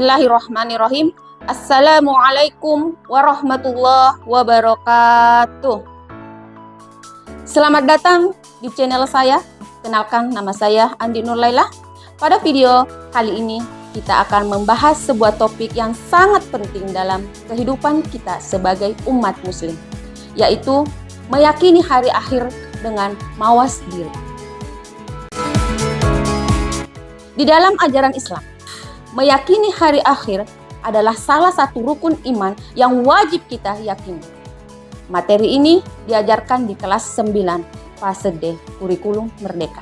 Bismillahirrahmanirrahim. Assalamualaikum warahmatullahi wabarakatuh. Selamat datang di channel saya. Kenalkan, nama saya Andi Nurlaila. Pada video kali ini kita akan membahas sebuah topik yang sangat penting dalam kehidupan kita sebagai umat muslim, yaitu meyakini hari akhir dengan mawas diri. Di dalam ajaran Islam, meyakini hari akhir adalah salah satu rukun iman yang wajib kita yakini. Materi ini diajarkan di kelas 9 fase D kurikulum Merdeka.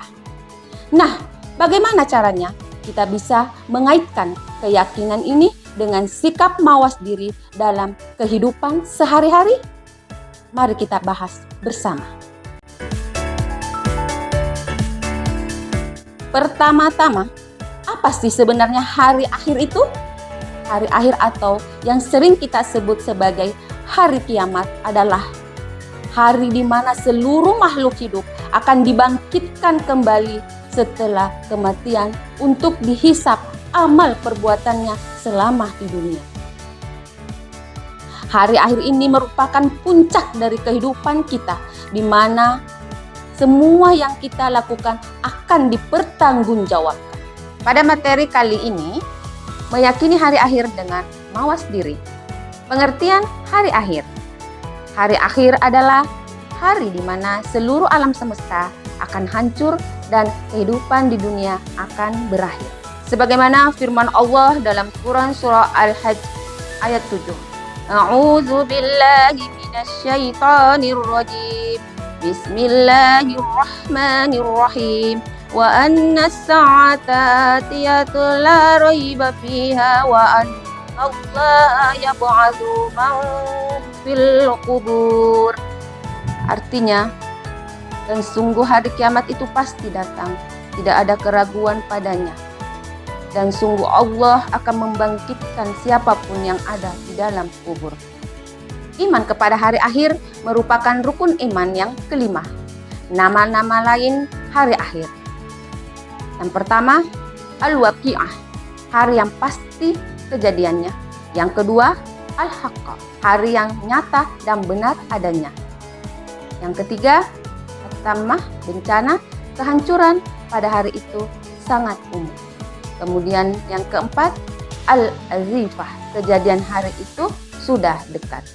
Nah, bagaimana caranya kita bisa mengaitkan keyakinan ini dengan sikap mawas diri dalam kehidupan sehari-hari? Mari kita bahas bersama. Pertama-tama, apa sih sebenarnya hari akhir itu? Hari akhir atau yang sering kita sebut sebagai hari kiamat adalah hari di mana seluruh makhluk hidup akan dibangkitkan kembali setelah kematian untuk dihisap amal perbuatannya selama di dunia. Hari akhir ini merupakan puncak dari kehidupan kita, di mana semua yang kita lakukan akan dipertanggungjawabkan. Pada materi kali ini, meyakini hari akhir dengan mawas diri. Pengertian hari akhir. Hari akhir adalah hari di mana seluruh alam semesta akan hancur dan kehidupan di dunia akan berakhir. Sebagaimana firman Allah dalam Quran surah Al-Hajj ayat 7. A'udzu billahi minasyaitonir rajim. Bismillahirrahmanirrahim. Wa anna as-sa'ata atiyatu la raiba fiha wa anna Allah yab'atsu man fil qubur. Artinya, dan sungguh hari kiamat itu pasti datang, tidak ada keraguan padanya. Dan sungguh Allah akan membangkitkan siapapun yang ada di dalam kubur. Iman kepada hari akhir merupakan rukun iman yang kelima. Nama-nama lain hari akhir. Yang pertama, al-waqi'ah, hari yang pasti kejadiannya. Yang kedua, al-haqqah, hari yang nyata dan benar adanya. Yang ketiga, at-tammah, bencana, kehancuran pada hari itu sangat umum. Kemudian yang keempat, al-azifah, kejadian hari itu sudah dekat.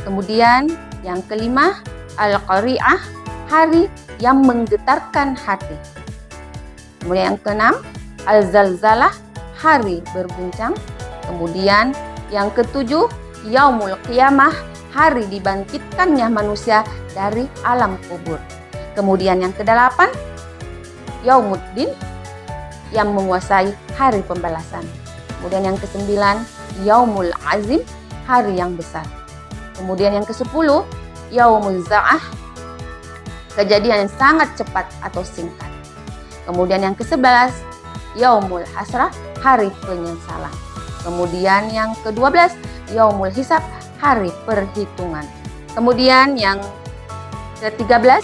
Kemudian yang kelima, al-qari'ah, hari yang menggetarkan hati. Kemudian yang keenam, al-zalzalah, hari berguncang. Kemudian yang ketujuh, yaumul qiyamah, hari dibangkitkannya manusia dari alam kubur. Kemudian yang kedelapan, yaumuddin, yang menguasai hari pembalasan. Kemudian yang kesembilan, yaumul azim, hari yang besar. Kemudian yang kesepuluh, yaumul za'ah, kejadian yang sangat cepat atau singkat. Kemudian yang ke-11, yaumul hasrah, hari penyesalan. Kemudian yang ke-12, yaumul hisab, hari perhitungan. Kemudian yang ke-13,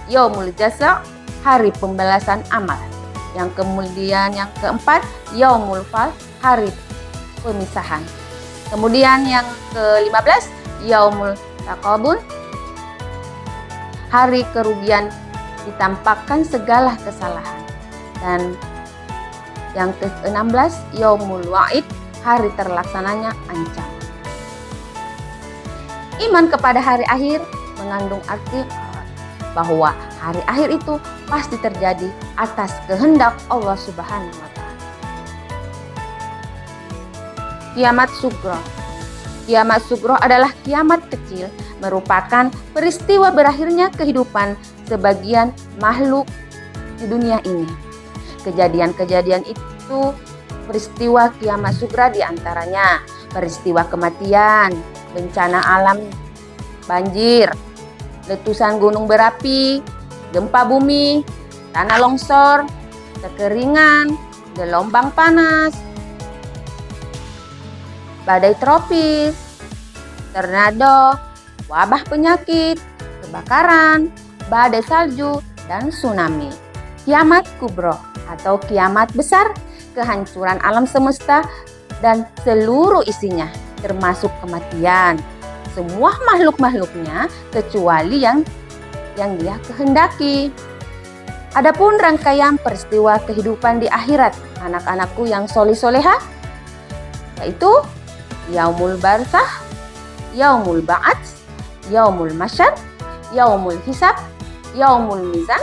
yaumul jasa, hari pembalasan amal. Yang kemudian yang keempat, yaumul fal, hari pemisahan. Kemudian yang ke-15, yaumul taqabun, hari kerugian, ditampakkan segala kesalahan. Dan yang ke-16, yaumul wa'id, hari terlaksananya ancaman. Iman kepada hari akhir mengandung arti bahwa hari akhir itu pasti terjadi atas kehendak Allah Subhanahu wa Ta'ala. Kiamat Sughra. Kiamat Sughra adalah kiamat kecil, merupakan peristiwa berakhirnya kehidupan sebagian makhluk di dunia ini. Kejadian-kejadian itu peristiwa kiamat Sughra diantaranya peristiwa kematian, bencana alam, banjir, letusan gunung berapi, gempa bumi, tanah longsor, kekeringan, gelombang panas, badai tropis, tornado, wabah penyakit, kebakaran, badai salju, dan tsunami. Kiamat kubro atau kiamat besar kehancuran alam semesta dan seluruh isinya, termasuk kematian. Semua makhluk-makhluknya kecuali yang Dia kehendaki. Adapun rangkaian peristiwa kehidupan di akhirat anak-anakku yang soleh-soleha, yaitu Yaumul Barzah, Yaumul Ba'ats, Yaumul Masyar, Yaumul Hisab, Yaumul Mizan,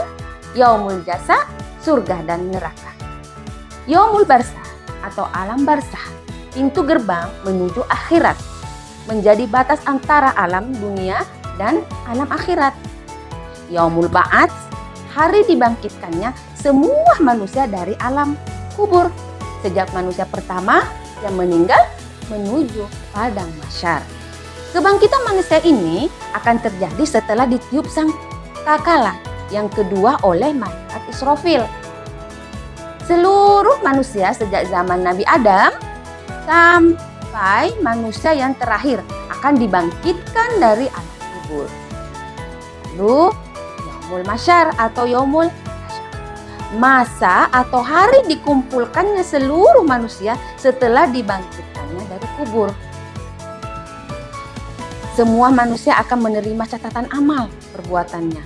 Yaumul Jasa, surga dan neraka. Yaumul Barzah atau alam barzah, pintu gerbang menuju akhirat, menjadi batas antara alam dunia dan alam akhirat. Yaumul Ba'ats, hari dibangkitkannya semua manusia dari alam kubur, sejak manusia pertama yang meninggal menuju padang mahsyar. Kebangkitan manusia ini akan terjadi setelah ditiup sang kakala yang kedua oleh malaikat Israfil. Seluruh manusia sejak zaman Nabi Adam sampai manusia yang terakhir akan dibangkitkan dari alam kubur. Lalu Yaumul Masyar atau Yaumul masa atau hari dikumpulkannya seluruh manusia setelah dibangkitkannya dari kubur. Semua manusia akan menerima catatan amal perbuatannya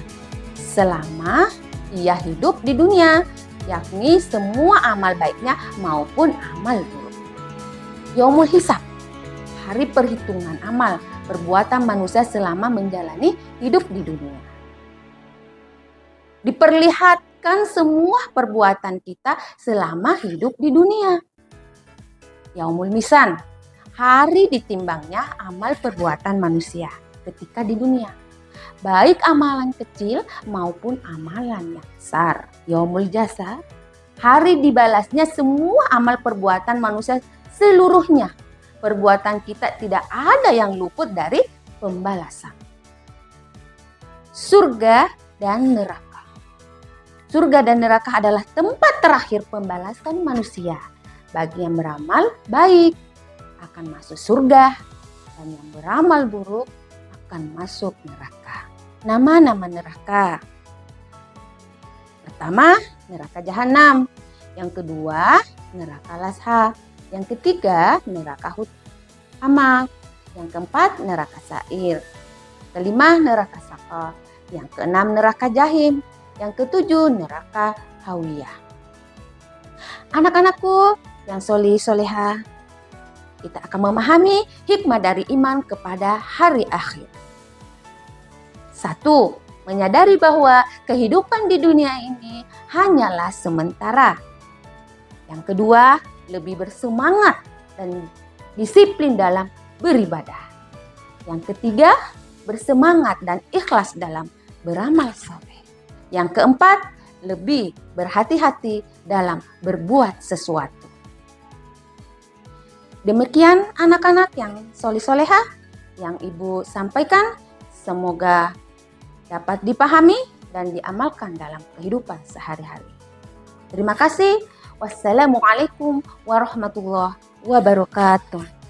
selama ia hidup di dunia, yakni semua amal baiknya maupun amal buruk. Yaumul Hisab, hari perhitungan amal perbuatan manusia selama menjalani hidup di dunia. Diperlihatkan semua perbuatan kita selama hidup di dunia. Yaumul Mizan, hari ditimbangnya amal perbuatan manusia ketika di dunia, baik amalan kecil maupun amalan yang besar. Yaumul Jasa, hari dibalasnya semua amal perbuatan manusia seluruhnya. Perbuatan kita tidak ada yang luput dari pembalasan. Surga dan neraka. Surga dan neraka adalah tempat terakhir pembalasan manusia. Bagi yang beramal baik akan masuk surga, dan yang beramal buruk akan masuk neraka. Nama-nama neraka. Pertama, neraka Jahanam. Yang kedua, neraka Lazha. Yang ketiga, neraka Hutama. Yang keempat, neraka Sa'ir. Kelima, neraka Saqar. Yang keenam, neraka Jahim. Yang ketujuh, neraka Hawiyah. Anak-anakku yang soleh-soleha, kita akan memahami hikmah dari iman kepada hari akhir. 1. Menyadari bahwa kehidupan di dunia ini hanyalah sementara. Yang kedua, lebih bersemangat dan disiplin dalam beribadah. Yang ketiga, bersemangat dan ikhlas dalam beramal saleh. Yang keempat, lebih berhati-hati dalam berbuat sesuatu. Demikian anak-anak yang soleh-soleha yang Ibu sampaikan, semoga dapat dipahami dan diamalkan dalam kehidupan sehari-hari. Terima kasih. Wassalamualaikum warahmatullahi wabarakatuh.